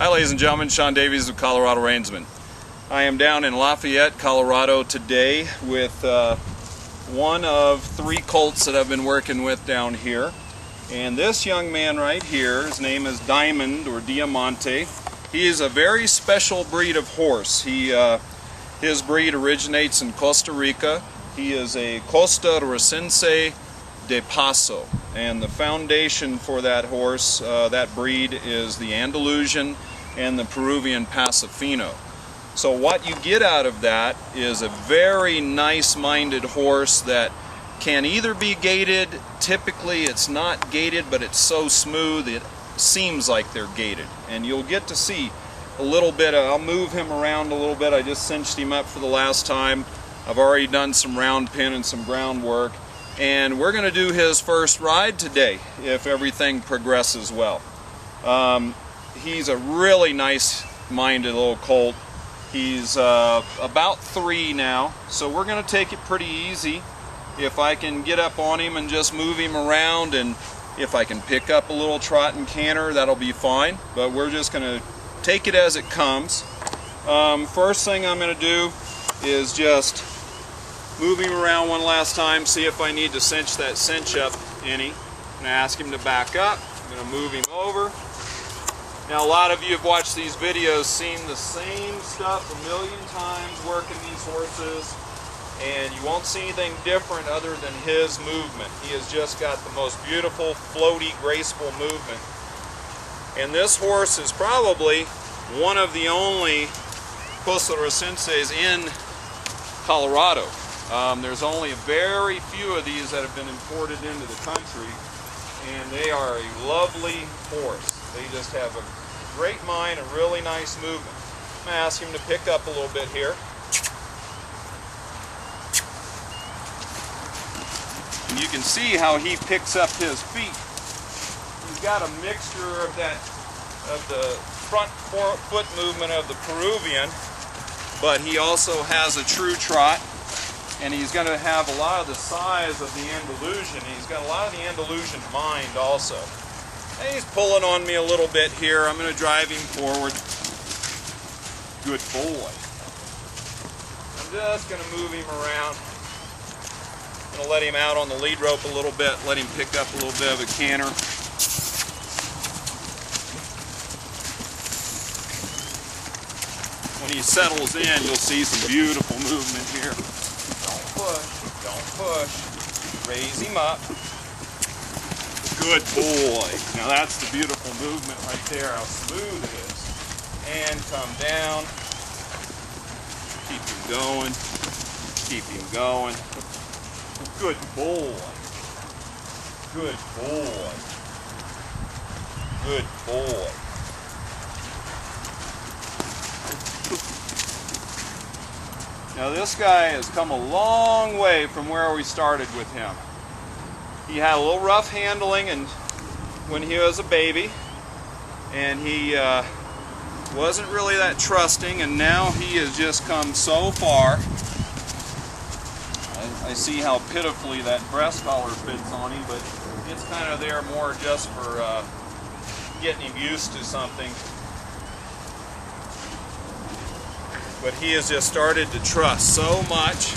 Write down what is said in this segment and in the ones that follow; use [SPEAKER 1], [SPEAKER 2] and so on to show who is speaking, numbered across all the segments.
[SPEAKER 1] Hi ladies and gentlemen, Sean Davies of Coloradoreinsman. I am down in Lafayette, Colorado today with one of 3 colts that I've been working with down here. And this young man right here, his name is Diamond or Diamante. He is a very special breed of horse. His breed originates in Costa Rica. He is a Costarricense De Paso. And the foundation for that horse, that breed, is the Andalusian and the Peruvian Pasofino. So what you get out of that is a very nice-minded horse that can either be gaited. Typically it's not gaited, but it's so smooth it seems like they're gaited. And you'll get to see a little bit. I'll move him around a little bit. I just cinched him up for the last time. I've already done some round pin and some groundwork. And we're going to do his first ride today if everything progresses well. He's a really nice-minded little colt. He's about 3 now, so we're going to take it pretty easy. If I can get up on him and just move him around, and if I can pick up a little trot and canter, that'll be fine. But we're just going to take it as it comes. First thing I'm going to do is just move him around one last time, see if I need to cinch that cinch up any. I'm going to ask him to back up. I'm going to move him over. Now a lot of you have watched these videos, seen the same stuff a million times working these horses, and you won't see anything different other than his movement. He has just got the most beautiful, floaty, graceful movement. And this horse is probably one of the only Costarricenses in Colorado. There's only a very few of these that have been imported into the country, and they are a lovely horse. They just have a great mind, a really nice movement. I'm going to ask him to pick up a little bit here. And you can see how he picks up his feet. He's got a mixture of the front foot movement of the Peruvian, but he also has a true trot. And he's going to have a lot of the size of the Andalusian. He's got a lot of the Andalusian mind also. And he's pulling on me a little bit here. I'm going to drive him forward. Good boy. I'm just going to move him around. I'm going to let him out on the lead rope a little bit, let him pick up a little bit of a canter. When he settles in, you'll see some beautiful movement here. Don't push. Raise him up. Good boy. Now that's the beautiful movement right there, how smooth it is. And come down. Keep him going. Keep him going. Good boy. Good boy. Good boy. Now this guy has come a long way from where we started with him. He had a little rough handling and when he was a baby, and he wasn't really that trusting, and now he has just come so far. I see how pitifully that breast collar fits on him, but it's kind of there more just for getting him used to something. But he has just started to trust so much.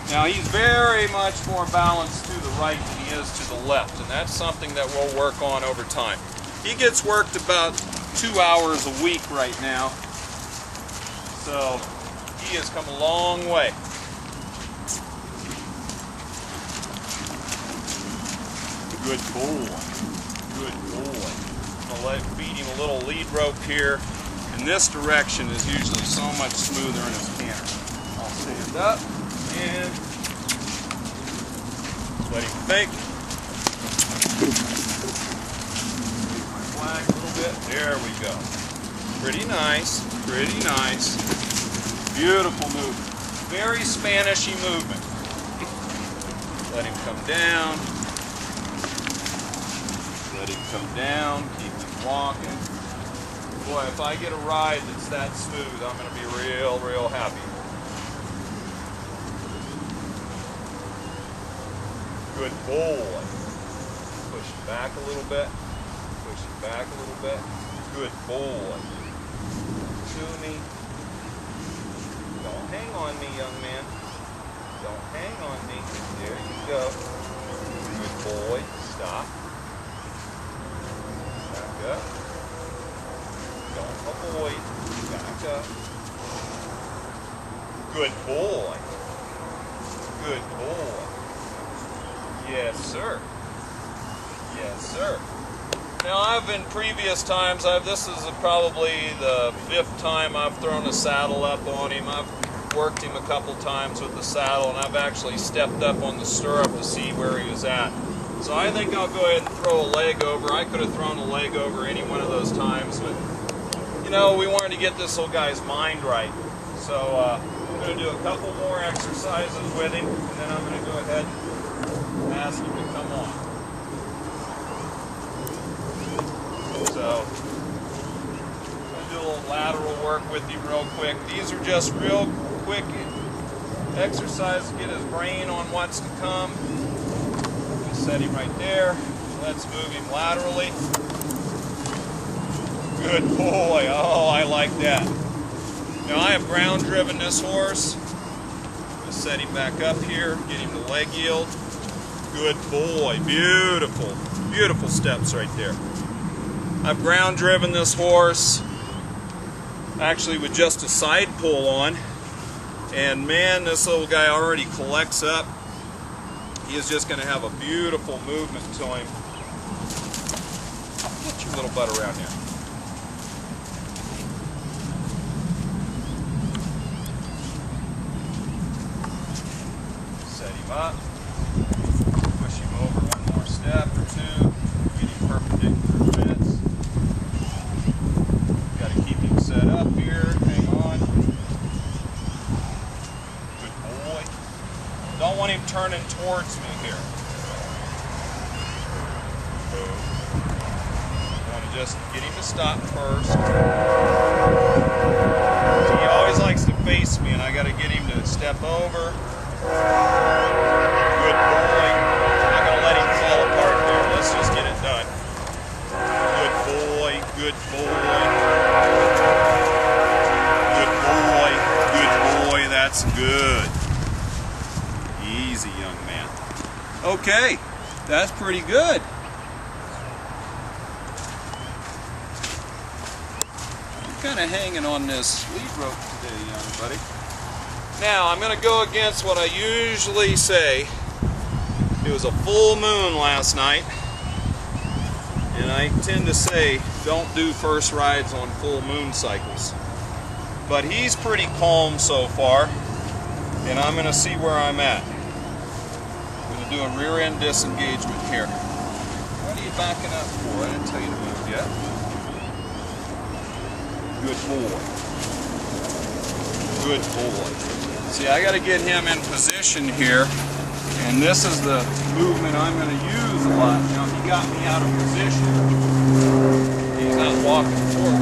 [SPEAKER 1] Now he's very much more balanced to the right than he is to the left, and that's something that we'll work on over time. He gets worked about 2 hours a week right now, so he has come a long way. Good boy. Good boy. I'm going to feed him a little lead rope here. In this direction is usually so much smoother in his canter. I'll stand up and let him think. Move my flag a little bit. There we go. Pretty nice. Pretty nice. Beautiful movement. Very Spanishy movement. Let him come down. Let him come down. Keep him walking. Boy, if I get a ride that's that smooth, I'm going to be real, real happy. Good boy. Push him back a little bit. Push him back a little bit. Good boy. To me. Don't hang on me, young man. Don't hang on me. There you go. Good boy. Stop. Back up. Don't avoid. Back up. Good boy. Good boy. Yes, sir. Yes, sir. Now, I've in previous times, this is probably the 5th time I've thrown a saddle up on him. I've worked him a couple times with the saddle, and I've actually stepped up on the stirrup to see where he was at. So I think I'll go ahead and throw a leg over. I could have thrown a leg over any one of those times, but you know, we wanted to get this little guy's mind right. So I'm going to do a couple more exercises with him, and then I'm going to go ahead and ask him to come on. So I'm going to do a little lateral work with him real quick. These are just real quick exercises to get his brain on what's to come. Just set him right there. Let's move him laterally. Good boy. Oh, I like that. Now I have ground driven this horse. Just set him back up here, get him to leg yield. Good boy. Beautiful. Beautiful steps right there. I've ground driven this horse actually with just a side pull on. And man, this little guy already collects up. He is just going to have a beautiful movement to him. Get your little butt around here. Set him up. Push him over one more step or two. Get him perpendicular fence. Got to keep him set up here. Hang on. Good boy. Don't want him turning towards me here. Just get him to stop first. He always likes to face me, and I got to get him to step over. Good boy. I'm not going to let him fall apart there. Let's just get it done. Good boy. Good boy. Good boy. Good boy. That's good. Easy, young man. Okay, that's pretty good. Kind of hanging on this lead rope today, young buddy. Now I'm going to go against what I usually say. It was a full moon last night, and I tend to say don't do first rides on full moon cycles. But he's pretty calm so far, and I'm going to see where I'm at. I'm going to do a rear end disengagement here. What are you backing up for? I didn't tell you to move yet. Good boy. Good boy. See, I got to get him in position here, and this is the movement I'm going to use a lot. Now, he got me out of position. He's not walking forward.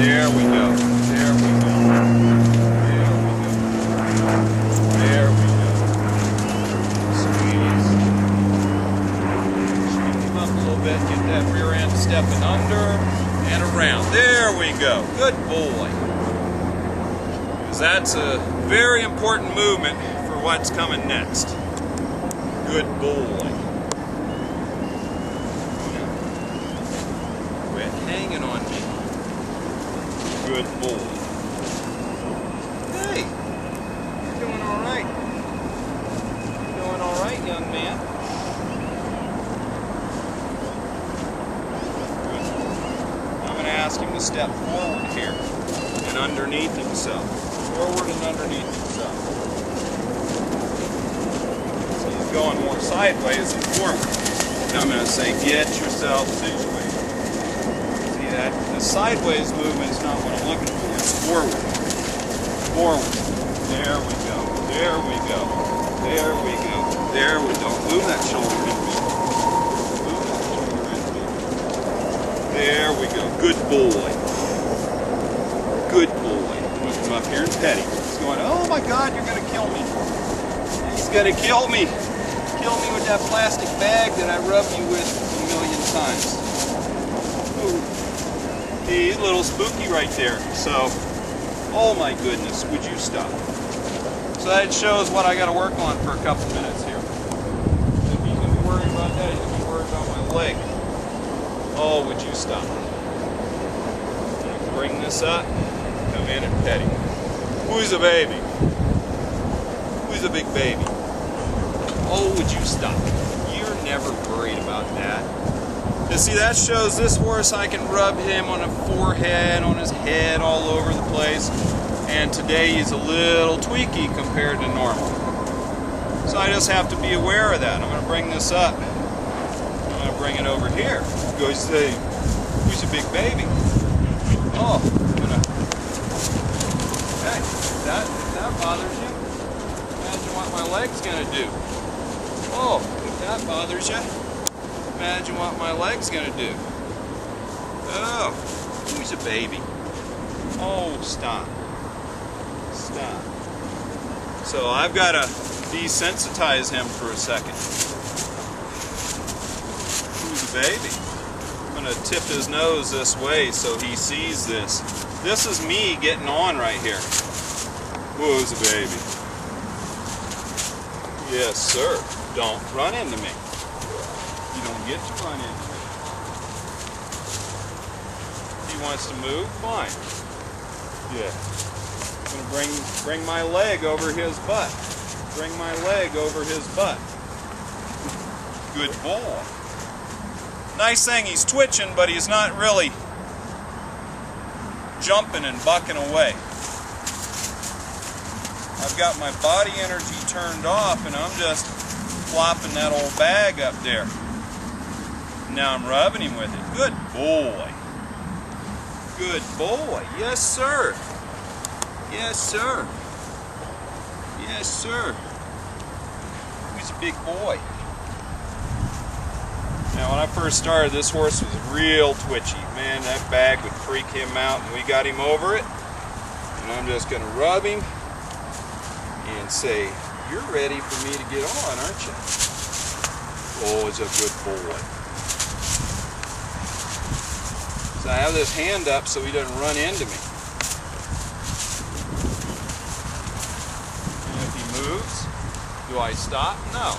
[SPEAKER 1] There we go. There we go. There we go. There we go. Squeeze. Squeeze him up a little bit. Get that rear end stepping under. And around. There we go. Good boy. Because that's a very important movement for what's coming next. Good boy. Quit hanging on me. Good boy. Hey, you're doing all right. You're doing all right, young man. Ask him to step forward here and underneath himself. Forward and underneath himself. So he's going more sideways than forward. Now I'm going to say, get yourself situated. See that? The sideways movement is not what I'm looking for. It's forward. Forward. There we go. There we go. There we go. There we go. Move that shoulder in. There we go. Good boy. Good boy. Put him up here and pet him. He's going, oh my God, you're going to kill me. He's going to kill me. Kill me with that plastic bag that I rubbed you with a million times. Ooh. He's a little spooky right there. So, oh my goodness, would you stop? So that shows what I got to work on for a couple minutes here. If he's going to be worried about that, he's going to be worried about my leg. Oh, would you stop? Bring this up, come in and pet him. Who's a baby? Who's a big baby? Oh, would you stop? You're never worried about that. You see, that shows this horse I can rub him on the forehead, on his head, all over the place. And today he's a little tweaky compared to normal. So I just have to be aware of that. I'm going to bring this up. I'm going to bring it over here. Go say, who's a big baby? Oh, I'm going to... Hey, if that bothers you, imagine what my leg's going to do. Oh, if that bothers you, imagine what my leg's going to do. Oh, who's a baby? Oh, stop. Stop. So I've got to desensitize him for a second. Who's a baby? I'm going to tip his nose this way so he sees this. This is me getting on right here. Who's a baby? Yes, sir. Don't run into me. You don't get to run into me. He wants to move? Fine. Yeah. I'm going to bring my leg over his butt. Bring my leg over his butt. Good boy. Nice thing, he's twitching, but he's not really jumping and bucking away. I've got my body energy turned off and I'm just flopping that old bag up there. Now I'm rubbing him with it. Good boy. Good boy. Yes, sir. Yes, sir. Yes, sir. He's a big boy. Now, when I first started, this horse was real twitchy. Man, that bag would freak him out, and we got him over it. And I'm just going to rub him and say, you're ready for me to get on, aren't you? Oh, he's a good boy. So I have this hand up so he doesn't run into me. And if he moves, do I stop? No.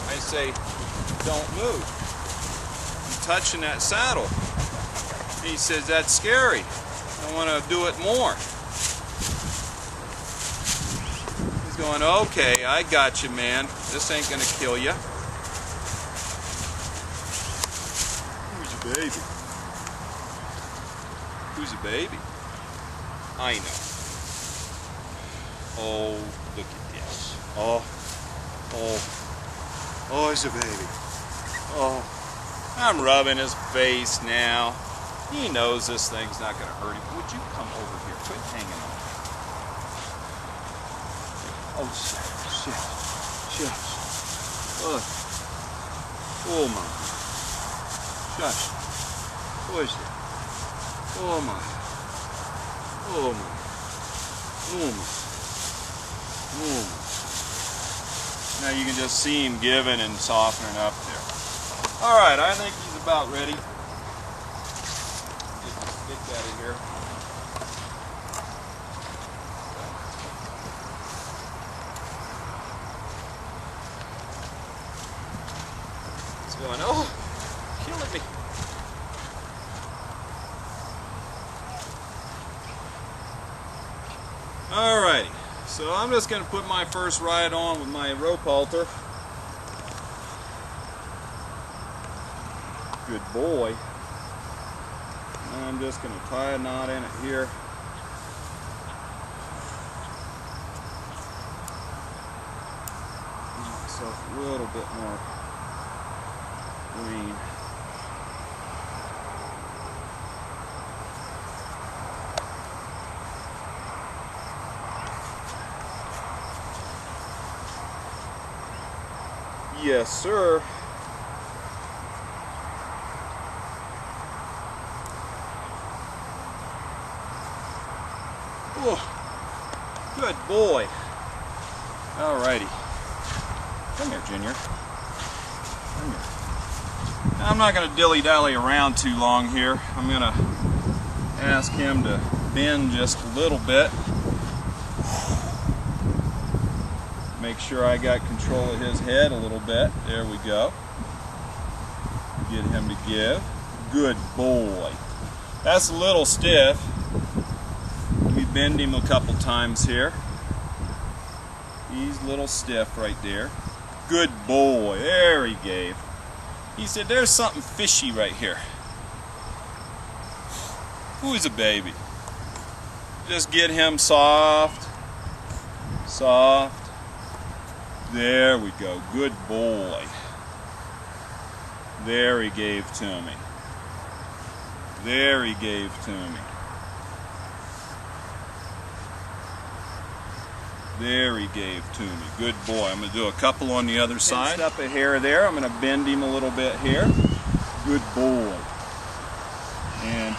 [SPEAKER 1] I say, don't move. I'm touching that saddle. He says, that's scary. I want to do it more. He's going, okay, I got you, man. This ain't going to kill you. Who's your baby? Who's a baby? I know. Oh, look at this. Oh, he's a baby. Oh, I'm rubbing his face now. He knows this thing's not going to hurt him. Would you come over here? Quit hanging on. Oh, shit. Look. Oh, my. Shush. What is it? Oh my. Oh my. Oh my. Oh my. Now you can just see him giving and softening up there. Alright, I think he's about ready. Get the stick out of here. He's going, oh, killing me. Alrighty, so I'm just going to put my first ride on with my rope halter. Good boy. And I'm just going to tie a knot in it here. Give myself a little bit more green. Yes, sir. Oh, good boy. Alrighty. Come here, Junior. Come here. Now, I'm not going to dilly-dally around too long here. I'm going to ask him to bend just a little bit. Make sure I got control of his head a little bit. There we go. Get him to give. Good boy. That's a little stiff. Let me bend him a couple times here. He's a little stiff right there. Good boy. There he gave. He said, there's something fishy right here. Who's a baby? Just get him soft. Soft. There we go. Good boy. There he gave to me. There he gave to me. There he gave to me. Good boy. I'm going to do a couple on the other side. Up a hair there. I'm going to bend him a little bit here. Good boy. And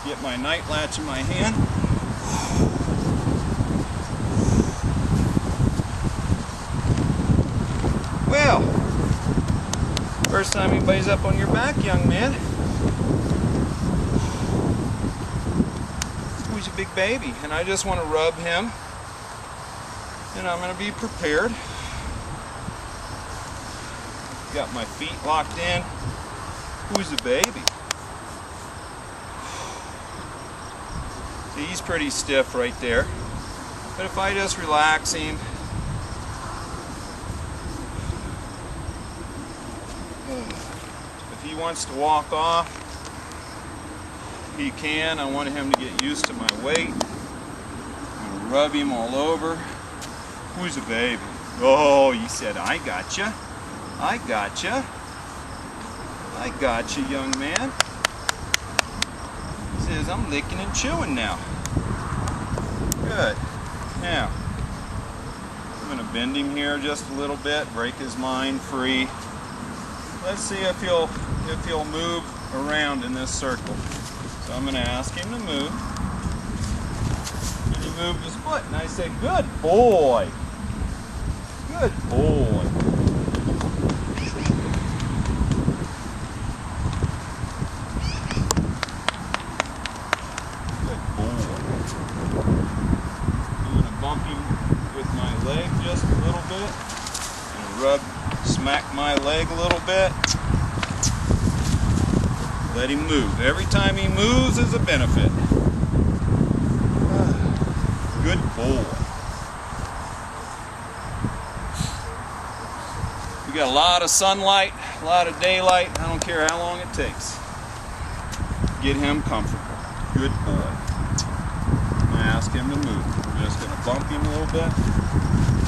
[SPEAKER 1] get my night latch in my hand. Well, first time anybody's up on your back, young man. He's a big baby, and I just want to rub him, and I'm going to be prepared. Got my feet locked in. Who's a baby? See, he's pretty stiff right there, but if I just relax him, if he wants to walk off, he can. I want him to get used to my weight. I'm going to rub him all over. Who's a baby? Oh, he said, I gotcha. I gotcha. I gotcha, young man. He says, I'm licking and chewing now. Good. Now, I'm going to bend him here just a little bit, break his mind free. Let's see if he'll move around in this circle. So I'm going to ask him to move. And he moved his foot, and I said, good boy. Good boy. Good boy. I'm going to bump him with my leg just a little bit. And smack my leg a little bit. Let him move. Every time he moves is a benefit. Good boy. We got a lot of sunlight, a lot of daylight. I don't care how long it takes. Get him comfortable. Good boy. I'm going to ask him to move. We're just going to bump him a little bit.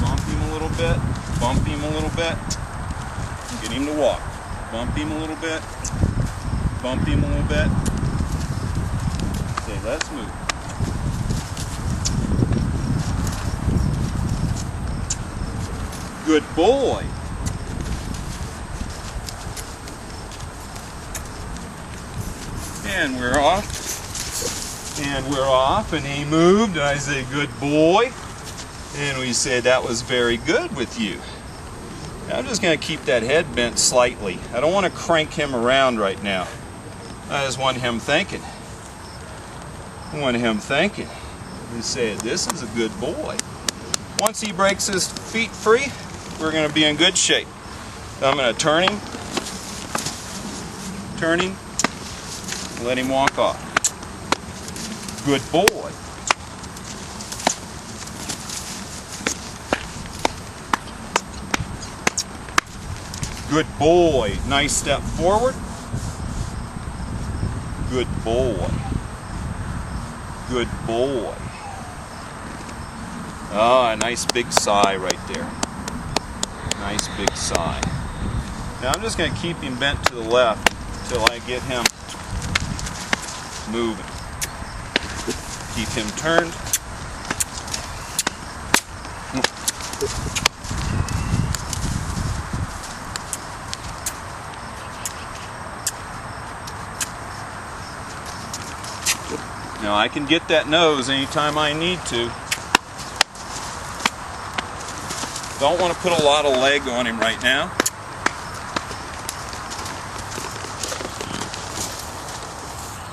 [SPEAKER 1] Bump him a little bit. Bump him a little bit. And get him to walk. Bump him a little bit. Bump him a little bit. Say, let's move. Good boy. And we're off. And we're off. And he moved. And I say, good boy. And we said, that was very good with you. Now I'm just going to keep that head bent slightly. I don't want to crank him around right now. I just want him thinking. I want him thinking. We said, this is a good boy. Once he breaks his feet free, we're going to be in good shape. So I'm going to turn him, let him walk off. Good boy. Good boy. Nice step forward. Good boy. Good boy. Ah, a nice big sigh right there. Nice big sigh. Now I'm just going to keep him bent to the left until I get him moving. Keep him turned. Now I can get that nose anytime I need to. Don't want to put a lot of leg on him right now.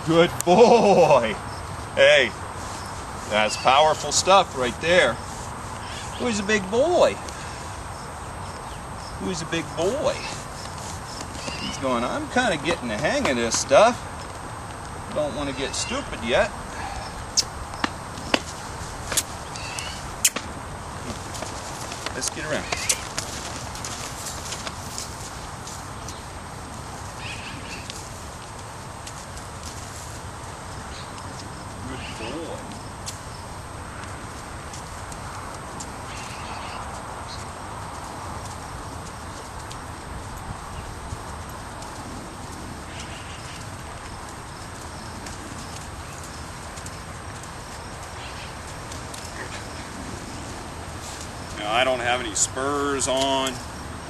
[SPEAKER 1] Good boy. Hey, that's powerful stuff right there. Who's a big boy? Who's a big boy? He's going, I'm kind of getting the hang of this stuff. Don't want to get stupid yet. Let's get around. Good boy. Now, I don't have any spurs on.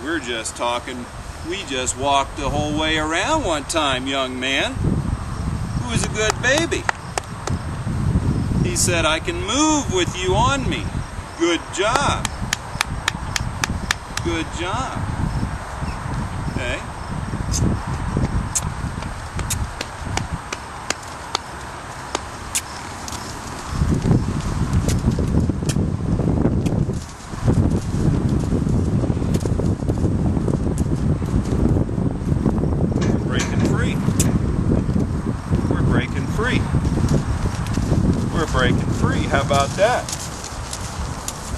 [SPEAKER 1] We're just talking. We just walked the whole way around one time, young man. Who is a good baby? He said, I can move with you on me. Good job. Good job. Okay. Breaking free. How about that?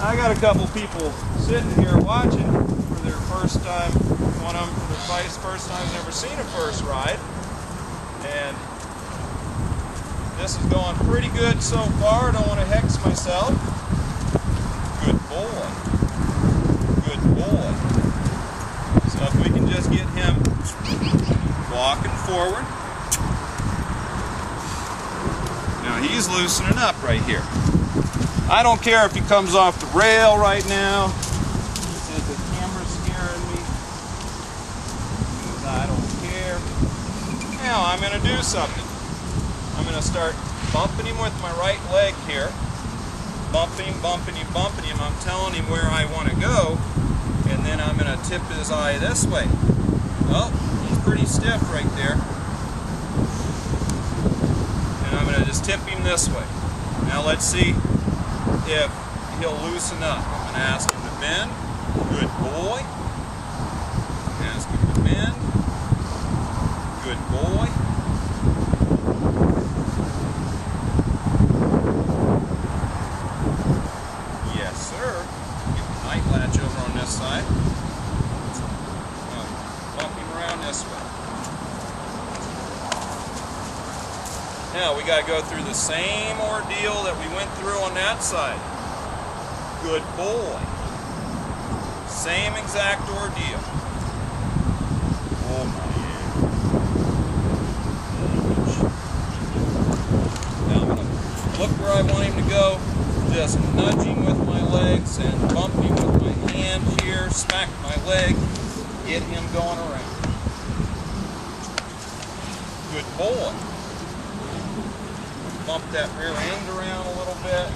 [SPEAKER 1] I got a couple people sitting here watching for their first time. One of them for their first time, never seen a first ride, and this is going pretty good so far. I don't want to hex myself. Good boy. Good boy. So if we can just get him walking forward. Now he's loosening up right here. I don't care if he comes off the rail right now. He says the camera's scaring me. He says, I don't care. Now I'm going to do something. I'm going to start bumping him with my right leg here. Bumping him, bumping him, bumping him. I'm telling him where I want to go. And then I'm going to tip his eye this way. Oh, he's pretty stiff right there. I'm going to just tip him this way. Now let's see if he'll loosen up. I'm going to ask him to bend. Good boy. Ask him to bend. Good boy. Yes, sir. Get the night latch over on this side. Bump him around this way. Now we got to go through the same ordeal that we went through on that side. Good boy. Same exact ordeal. Oh my. Now I'm going to look where I want him to go. Just nudge him with my legs and bump him with my hand here. Smack my leg. Get him going around. Good boy. Bump that rear end around a little bit.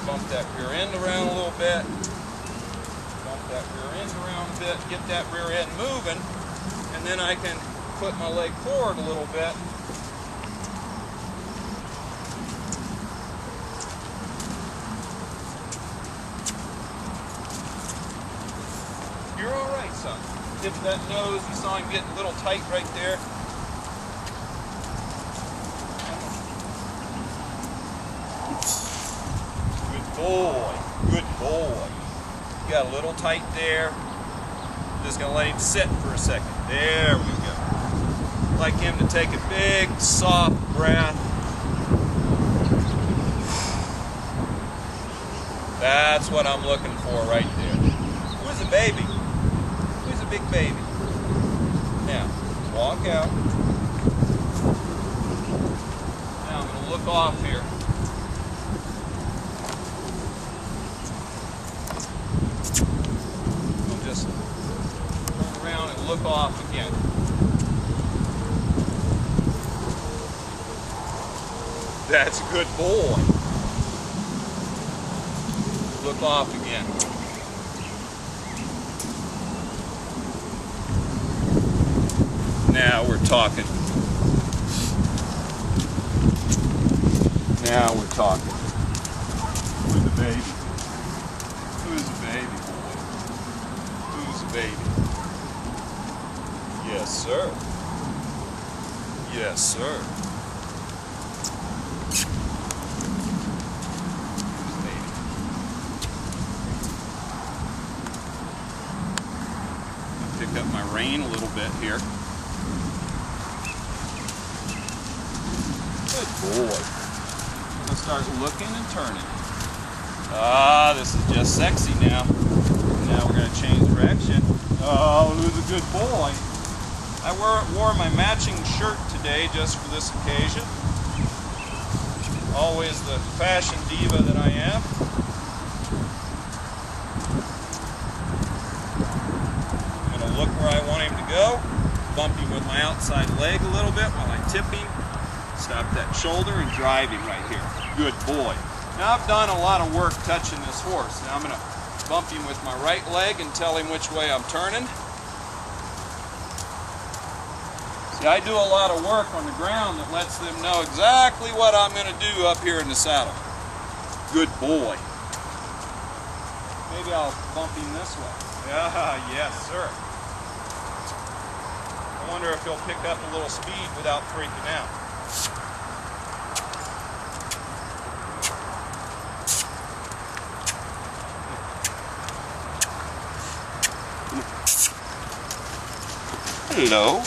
[SPEAKER 1] Bump that rear end around a little bit. Bump that rear end around a bit. Get that rear end moving. And then I can put my leg forward a little bit. You're all right, son. Tip that nose. You saw him getting a little tight right there. Boy, good boy. You got a little tight there. I'm just going to let him sit for a second. There we go. I'd like him to take a big, soft breath. That's what I'm looking for right there. Who's a baby? Who's a big baby? Now, walk out. Now I'm going to look off here. Look off again. That's a good boy. Look off again. Now we're talking. Now we're talking. Who's the baby? Who's the baby boy? Who's the baby? Yes, sir. Yes, sir. Who's the baby? I'll pick up my rein a little bit here. Good boy. I'm going to start looking and turning. Ah, this is just sexy now. Now we're going to change direction. Oh, who's a good boy? I wore my matching shirt today just for this occasion. Always the fashion diva that I am. I'm going to look where I want him to go. Bump him with my outside leg a little bit while I tip him. Stop that shoulder and drive him right here. Good boy. Now I've done a lot of work touching this horse. Now I'm going to bump him with my right leg and tell him which way I'm turning. See, I do a lot of work on the ground that lets them know exactly what I'm going to do up here in the saddle. Good boy. Maybe I'll bump him this way. Yeah, yes, sir. I wonder if he'll pick up a little speed without freaking out. Hello.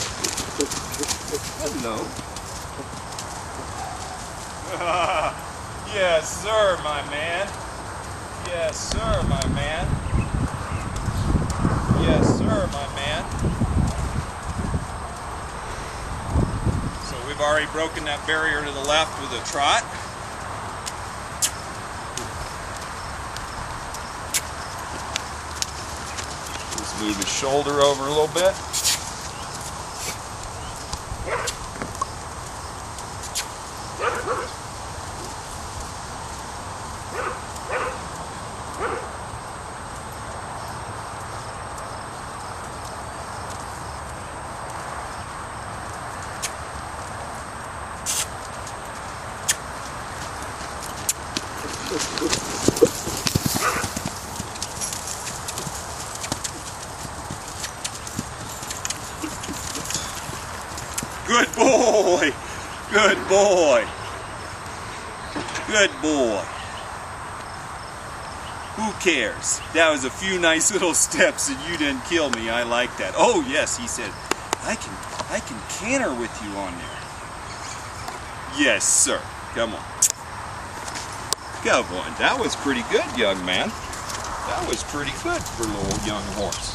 [SPEAKER 1] Hello. Yes, sir, my man. Yes, sir, my man. Yes, sir, my man. So we've already broken that barrier to the left with a trot. Let's move his shoulder over a little bit. Good boy! Good boy! Good boy! Who cares? That was a few nice little steps and you didn't kill me. I like that. Oh yes, he said, I can canter with you on there. Yes, sir. Come on. Come on. That was pretty good, young man. That was pretty good for a little young horse.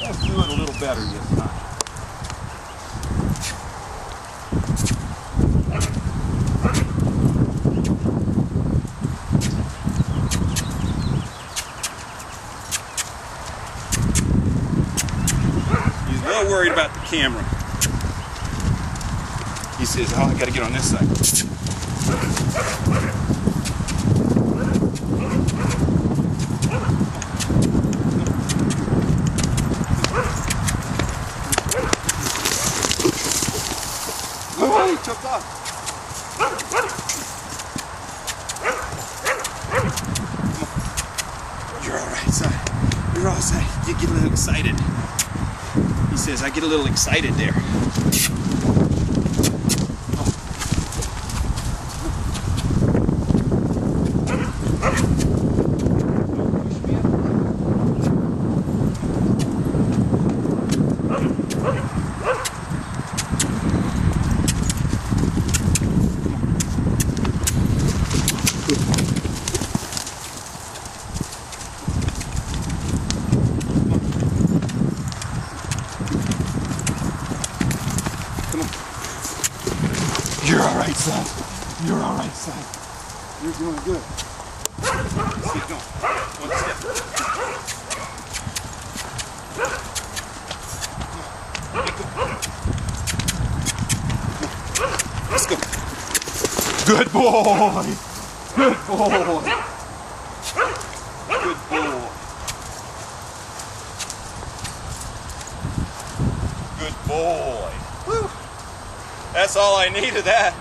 [SPEAKER 1] Let's do it a little better this time. He's well worried about the camera. He says, oh, I gotta get on this side. Oh, he took off. You're all right, son. You're all right. You get a little excited. He says, I get a little excited there. You're all right, son. You're all right, son. You're doing good. Let's keep going. One step. Let's go. Good boy. Good boy. Good boy. Good boy. Woo. That's all I need of that.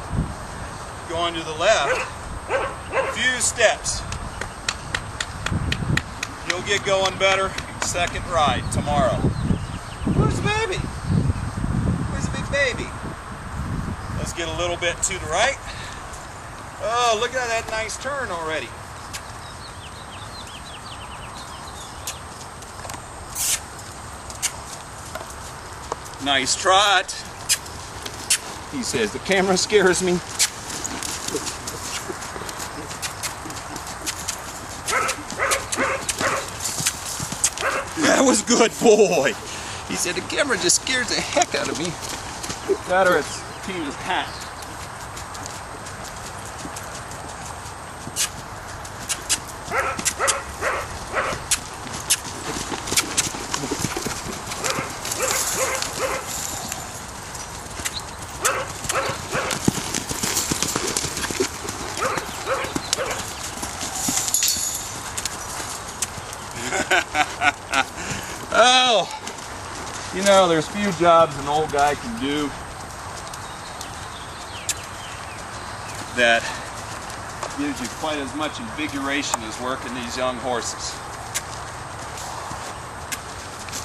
[SPEAKER 1] going to the left a few steps. You'll get going better second ride tomorrow. Where's the baby? Where's the big baby? Let's get a little bit to the right. Oh, look at that nice turn already. Nice trot. He says the camera scares me. That was good, boy. He said the camera just scares the heck out of me. That or it's Tina's hat. Oh, you know, there's few jobs an old guy can do that gives you quite as much invigoration as working these young horses.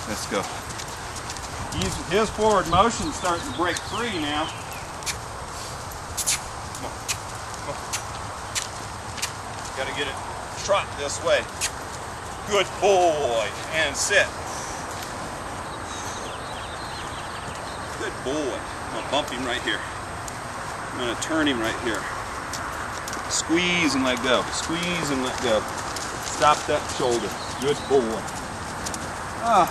[SPEAKER 1] Let's go. His forward motion's starting to break free now. Come on. Come on. Gotta get it trot this way. Good boy. And sit. Good boy. I'm going to bump him right here. I'm going to turn him right here. Squeeze and let go. Squeeze and let go. Stop that shoulder. Good boy. Ah.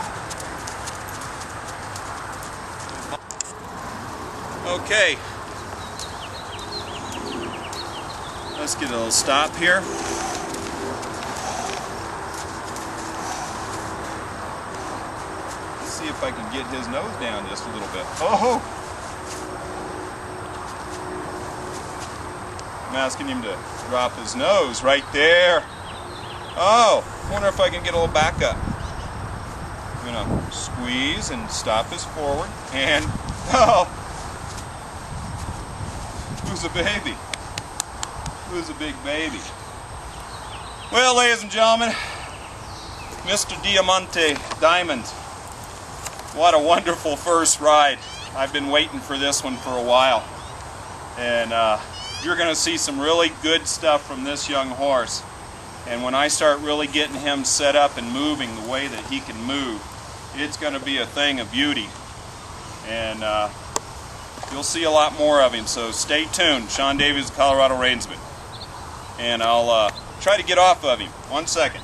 [SPEAKER 1] Okay. Let's get a little stop here. See if I can get his nose down just a little bit. Oh! I'm asking him to drop his nose right there. Oh! I wonder if I can get a little back up. I'm going to squeeze and stop his forward. And, oh! Who's a baby? Who's a big baby? Well, ladies and gentlemen, Mr. Diamante, Diamond. What a wonderful first ride. I've been waiting for this one for a while. And you're going to see some really good stuff from this young horse. And when I start really getting him set up and moving the way that he can move, it's going to be a thing of beauty. And you'll see a lot more of him. So stay tuned. Sean Davies, Coloradoreinsman. And I'll try to get off of him. 1 second.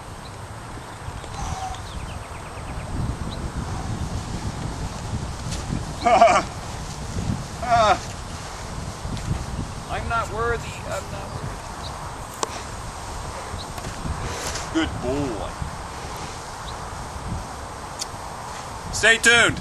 [SPEAKER 1] I'm not worthy. I'm not worthy. Good boy. Stay tuned.